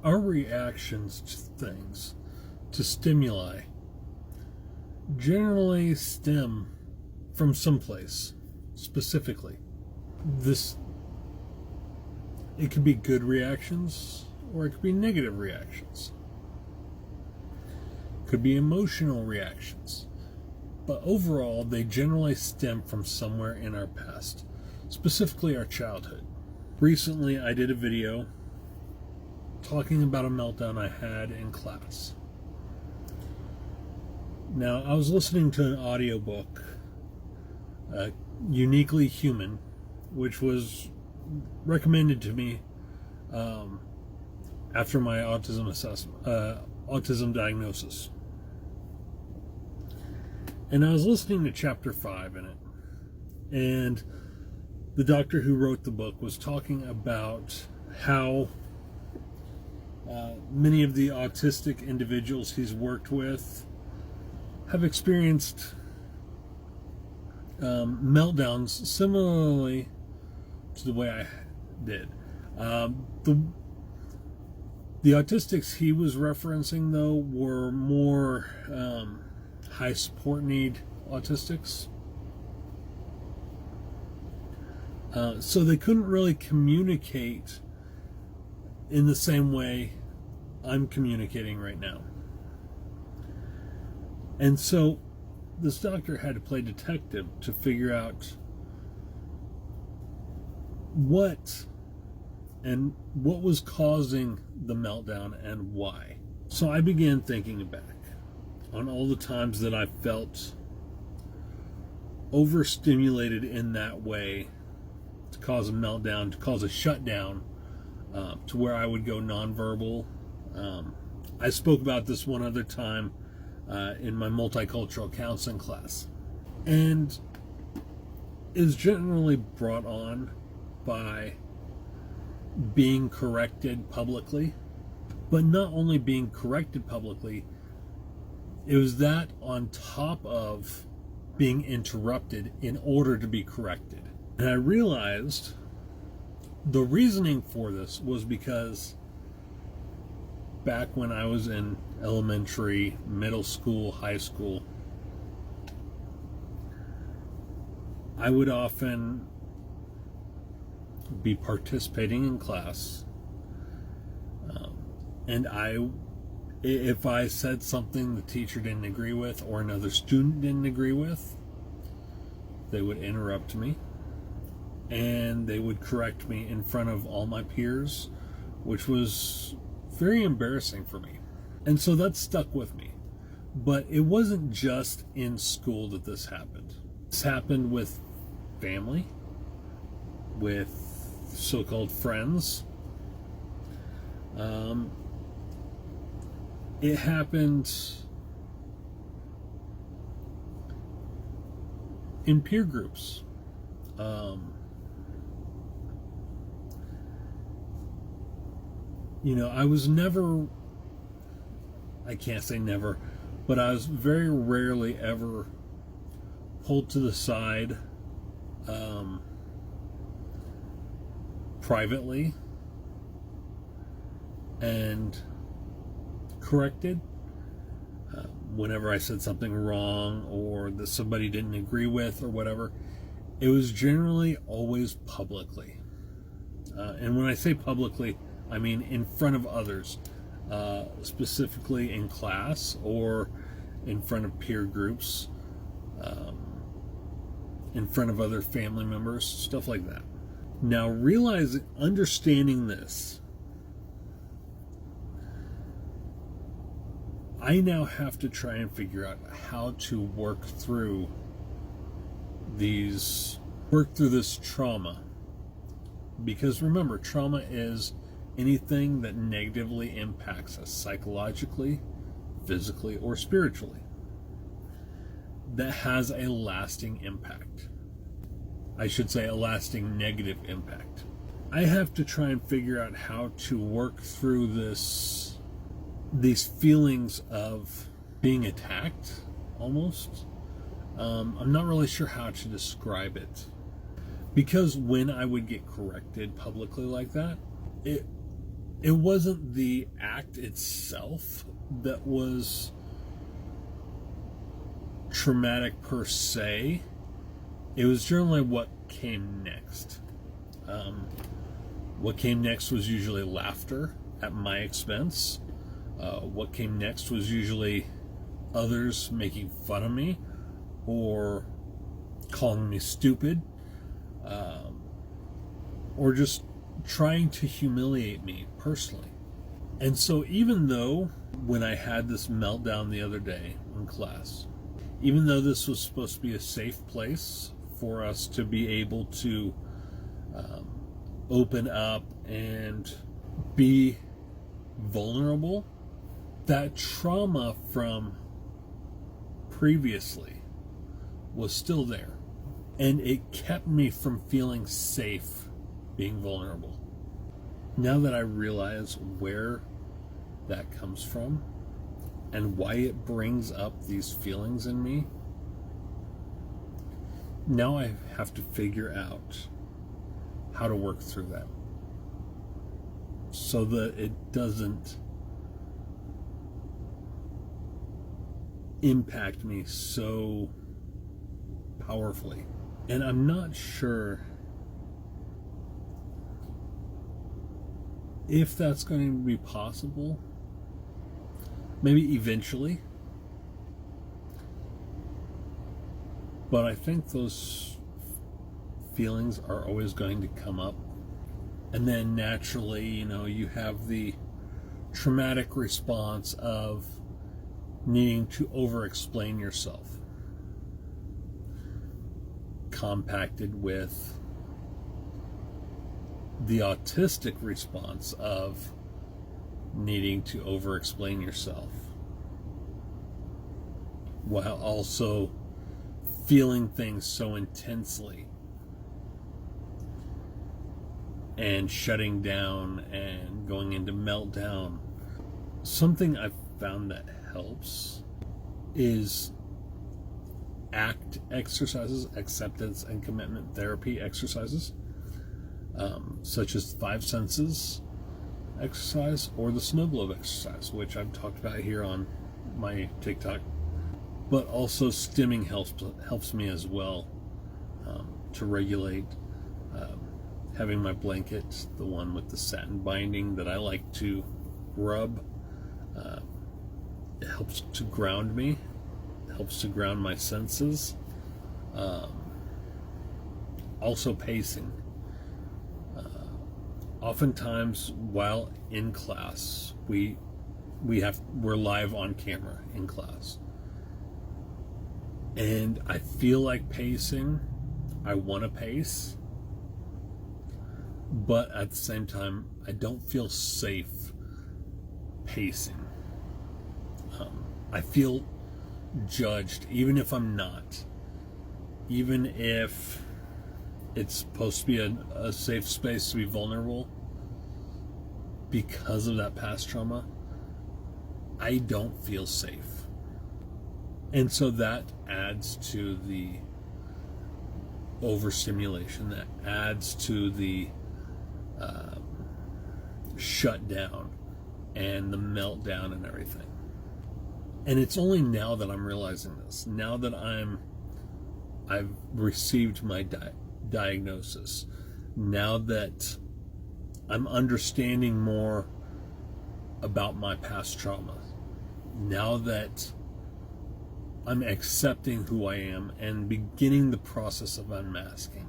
our reactions to things, to stimuli, generally stem from someplace specifically. It could be good reactions or it could be negative reactions. It could be emotional reactions. But overall, they generally stem from somewhere in our past, specifically our childhood. Recently, I did a video talking about a meltdown I had in class. Now, I was listening to an audiobook, Uniquely Human, which was recommended to me after my autism diagnosis. And I was listening to chapter 5 in it. And the doctor who wrote the book was talking about how many of the autistic individuals he's worked with have experienced meltdowns similarly to the way I did. The autistics he was referencing, though, were more high support need autistics. So they couldn't really communicate in the same way I'm communicating right now. And so this doctor had to play detective to figure out what was causing the meltdown and why. So I began thinking back on all the times that I felt overstimulated in that way to cause a meltdown, to cause a shutdown, to where I would go nonverbal. I spoke about this one other time in my multicultural counseling class. And is generally brought on by being corrected publicly, but not only being corrected publicly, it was that on top of being interrupted in order to be corrected. And I realized the reasoning for this was because back when I was in elementary, middle school, high school, I would often be participating in class, and if I said something the teacher didn't agree with or another student didn't agree with, they would interrupt me and they would correct me in front of all my peers, which was very embarrassing for me. And so that stuck with me. But it wasn't just in school that this happened. This happened with family, with so-called friends. It happened in peer groups. I was never, I can't say never, but I was very rarely ever pulled to the side privately and corrected whenever I said something wrong or that somebody didn't agree with or whatever. It was generally always publicly. And when I say publicly, I mean in front of others, specifically in class or in front of peer groups, in front of other family members, stuff like that. Now, understanding this, I now have to try and figure out how to work through this trauma. Because remember, trauma is anything that negatively impacts us psychologically, physically, or spiritually, that has a lasting impact. I should say a lasting negative impact. I have to try and figure out how to work through these feelings of being attacked, almost. I'm not really sure how to describe it. Because when I would get corrected publicly like that, it it wasn't the act itself that was traumatic per se. It was generally what came next. What came next was usually laughter at my expense. What came next was usually others making fun of me or calling me stupid, or just trying to humiliate me personally. And so even though when I had this meltdown the other day in class, even though this was supposed to be a safe place for us to be able to open up and be vulnerable, that trauma from previously was still there. And it kept me from feeling safe being vulnerable. Now that I realize where that comes from and why it brings up these feelings in me, now I have to figure out how to work through that so that it doesn't impact me so powerfully. And I'm not sure if that's going to be possible. Maybe eventually. But I think those feelings are always going to come up. And then naturally, you have the traumatic response of needing to over-explain yourself, compacted with the autistic response of needing to over-explain yourself while also feeling things so intensely and shutting down and going into meltdown. Something I've found that helps is ACT exercises, acceptance and commitment therapy exercises, such as 5 senses exercise or the snow globe exercise, which I've talked about here on my TikTok. But also stimming helps me as well, to regulate. Having my blanket, the one with the satin binding that I like to rub, it helps to ground me, helps to ground my senses. Also pacing. Oftentimes while in class, we're live on camera in class. And I feel like pacing. I want to pace. But at the same time, I don't feel safe pacing. I feel judged, even if I'm not. Even if it's supposed to be a safe space to be vulnerable, because of that past trauma, I don't feel safe. And so that adds to the overstimulation, that adds to the shutdown and the meltdown and everything. And it's only now that I'm realizing this, now that I've received my diagnosis, now that I'm understanding more about my past trauma, now that I'm accepting who I am and beginning the process of unmasking,